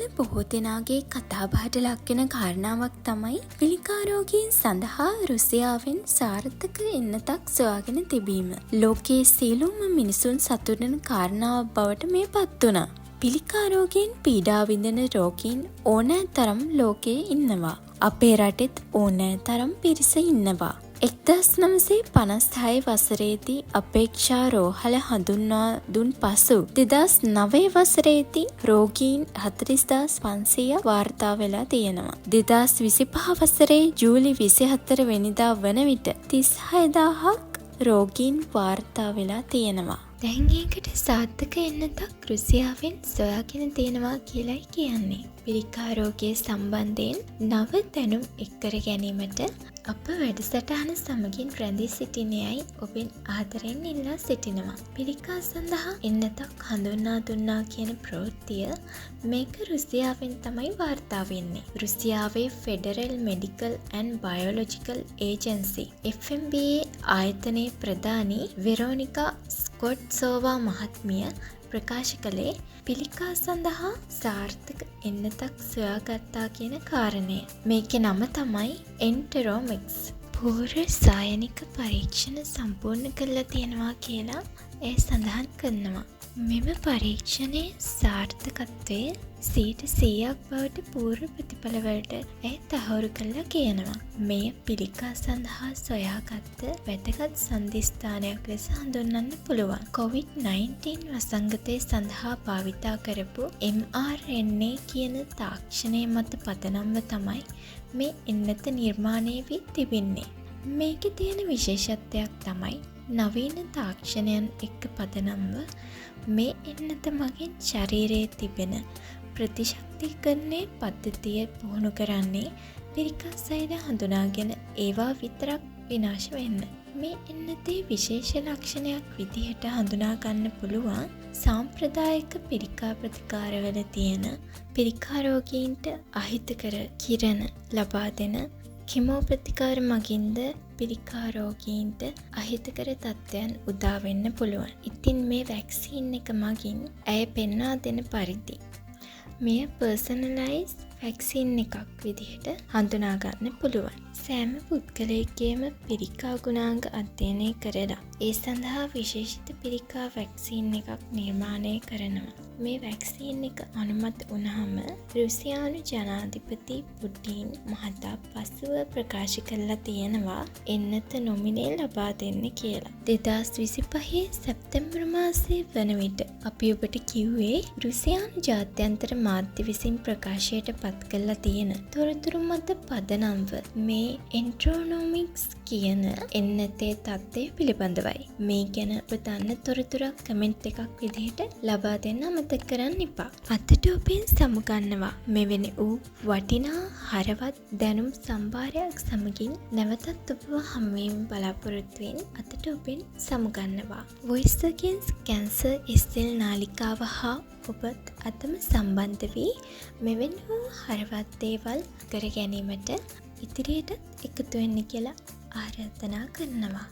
තුළ බොහෝ දෙනාගේ කතාබහට ලක්වෙන කාරණාවක් තමයි පිළිකා රෝගීන් සඳහා රුසියාවෙන් සාර්ථක එන්නතක් සොයාගෙන තිබීම. ලෝකයේ සියලුම මිනිසුන් සතුටු වෙන කාරණාවක් බවට මේ පත් වුණා. පිළිකා රෝගීන් පීඩා විඳින රෝගීන් ඕනෑ තරම් ලෝකයේ ඉන්නවා. අපේ රටෙත් ඕනෑ තරම් පිරිස ඉන්නවා. 1956 වසරේදී අපේක්ෂා රෝහල හඳුන්වා දුන් පසු 2009 වසරේදී රෝගීන් 40,500 වාර්තා වෙලා තියෙනවා. 2025 වසරේ ජූලි 24 වෙනිදා වන විට 36,000ක් රෝගීන් වාර්තා වෙලා තියෙනවා. දැන් ඒකට සාර්ථක එන්නතක් රුසියාවෙන් සොයාගෙන තියෙනවා කියලයි කියන්නේ. පිළිකා රෝගය සම්බන්ධයෙන් නව දැනුම් එක්කර ගැනීමට අප වැඩසටහන සමගින් රැඳී සිටින්නේයි ඔබෙන් ආදරෙන් ඉල්ලා සිටිනවා. පිළිකා සඳහා එන්නතක් හඳුන්වා දුන්නා කියන ප්‍රවෘත්තිය මේක රුසියාවෙන් තමයි වාර්තා වෙන්නේ. රුසියාවේ federal medical and biological agency FMBA ආයතනයේ ප්‍රධානී වෙරෝනිකා ස්කොට්සෝවා මහත්මිය ප්‍රකාශ කළේ පිළිකා සඳහා සාර්ථක එන්නතක් සොයාගත්තා කියන කාරණය. මේකේ නම තමයි එන්ටරොමික්ස්. පූර්ව සායනික පරීක්ෂණ සම්පූර්ණ කරලා තියෙනවා කියලා ඒ සඳහන් කරනවා. මෙම පරීක්ෂණයේ සාර්ථකත්වය 100% බවට පූර්ව ප්‍රතිඵලවලට ඇය තහවුරු කළා කියනවා. මෙය පිළිකා සඳහා සොයාගත්ත වැදගත් සන්ධිස්ථානයක් ලෙස හඳුන්වන්න පුළුවන්. COVID-19 වසංගතය සඳහා භාවිතා කරපු mRNA කියන තාක්ෂණය මත පදනම්ව තමයි මේ එන්නත නිර්මාණය වී තිබෙන්නේ. මේකේ තියෙන විශේෂත්වයක් තමයි නවීන තාක්ෂණයන් එක්ක පදනම්ව මේ එන්නත මගින් ශරීරයේ තිබෙන ප්‍රතිශක්තිකරණය පද්ධතිය පුහුණු කරන්නේ පිළිකා සෛල හඳුනාගෙන ඒවා විතරක් විනාශ වෙන්න. මේ එන්නතේ විශේෂ ලක්ෂණයක් විදිහට හඳුනා ගන්න පුළුවන් සාම්ප්‍රදායික පිළිකා ප්‍රතිකාරවල තියෙන පිළිකා රෝගීන්ට අහිතකර කිරණ ලබා දෙන කිමෝ ප්‍රතිකාර මගින්ද පිළිකා රෝගීන්ට අහිතකර තත්ත්වයන් උදා වෙන්න පුළුවන්. ඉතින් මේ වැක්සීන් එක මගින් ඇය පෙන්වා දෙන පරිදි මෙය පර්සනලයිස් වැක්සීන් එකක් විදිහට හඳුනා ගන්න පුළුවන්. සෑම පුද්ගලයෙක්ගේම පිළිකා ගුණාංග අධ්‍යයනය කරලා ඒ සඳහා විශේෂිත පිළිකා වැක්සීන් එකක් නිර්මාණය කරනවා. මේ වැක්සීන් එක අනුමත වුණාම රුසියානු ජනාධිපති පුටින් මහතා පසුව ප්‍රකාශ කරලා තියෙනවා එන්නත නොමිනේ ලබා දෙන්න කියලා. 2025 සැප්තැම්බර් මාසයේ වන විට අපි ඔබට කිව්වේ රුසියානු ජාත්‍යන්තර මාධ්‍ය විසින් ප්‍රකාශයට පත් කරලා තියෙන තොරතුරු මත පදනම්ව මේ එන්ට්‍රොනොමික්ස් කියන එන්නතේ තත්ත්වය පිළිබඳවයි. මේ ගැන ඔබ දන්න තොරතුරක් කමෙන්ට් එකක් විදිහට ලබා දෙන්න අමතක කරන්න එපා. අදට ඔබෙන් සමුගන්නවා මෙවැනි වූ වටිනා හරවත් දැනුම් සම්භාරයක් සමගින් නැවතත් ඔබව හමුවීම බලාපොරොත්තු වෙන අදට ඔබෙන් සමුගන්නවා. Voice Against Cancer ඉස්තෙල් නාලිකාව හා ඔබත් අදම සම්බන්ධ වී මෙවැනි වූ හරවත් දේවල් කර ගැනීමට ඉදිරියටත් එකතු වෙන්න කියලා ආරාධනා කරනවා.